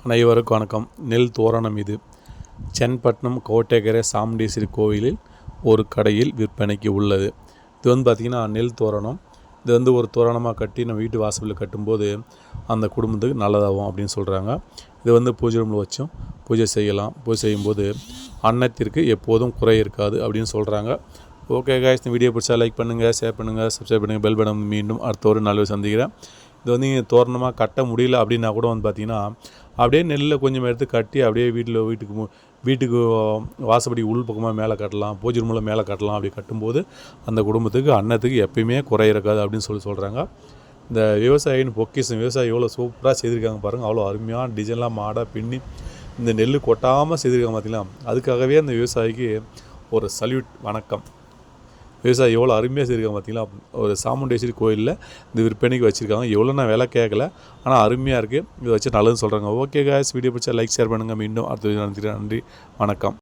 அனைவருக்கும் வணக்கம். நெல் தோரணம் இது சென்பட்டினம் கோட்டேக்கரை சாமுண்டீஸ்வரி கோவிலில் ஒரு கடையில் விற்பனைக்கு உள்ளது. இது பார்த்திங்கன்னா நெல் தோரணம். இது ஒரு தோரணமாக கட்டி நம்ம வீட்டு வாசலில் கட்டும்போது அந்த குடும்பத்துக்கு நல்லதாகும் அப்படின்னு சொல்கிறாங்க. இது பூஜை ரூமில் வச்சும் பூஜை செய்யலாம். பூஜை செய்யும்போது அன்னத்திற்கு எப்போதும் குறை இருக்காது அப்படின்னு சொல்கிறாங்க. ஓகே காய்ஸ், இந்த வீடியோ பிடிச்சா லைக் பண்ணுங்கள், ஷேர் பண்ணுங்கள், சப்ஸ்கிரைப் பண்ணுங்கள், பெல் பட்டன். மீண்டும் அடுத்த ஒரு நல்ல சந்திக்கிறேன். இது நீங்கள் தோரணமாக கட்ட முடியல அப்படின்னா கூட பார்த்திங்கன்னா அப்படியே நெல்லில் கொஞ்சம் எடுத்து கட்டி அப்படியே வீட்டுக்கு வாசப்படி உள் பக்கமாக மேலே கட்டலாம், பூஜை ரூமில் மேலே கட்டலாம். அப்படி கட்டும்போது அந்த குடும்பத்துக்கு அன்னத்துக்கு எப்பயுமே குறை இருக்காது அப்படின்னு சொல்கிறாங்க. இந்த விவசாயின்னு பொக்கிஷம், விவசாயி எவ்வளோ சூப்பராக செய்திருக்காங்க பாருங்கள். அவ்வளோ அருமையான டிசைன்லாம் மாடாக பின்னி இந்த நெல் கொட்டாமல் செய்திருக்காங்க பார்த்திங்களா. அதுக்காகவே அந்த விவசாயிக்கு ஒரு சல்யூட், வணக்கம். விவசாயி எவ்வளோ அருமையாக செய்திருக்காங்க பார்த்திங்களா. ஒரு சாமுண்டீஸ்வரி கோயிலில் இந்த விற்பனைக்கு வச்சுருக்காங்க. எவ்வளோ நான் விலை கேட்கல, ஆனால் அருமையாக இருக்குது. இதை வச்சு நல்லதுன்னு சொல்கிறாங்க. ஓகே காய்ஸ், வீடியோ பிடிச்சா லைக் ஷேர் பண்ணுங்கள். மீண்டும் அடுத்த வீடியோ. நன்றி, வணக்கம்.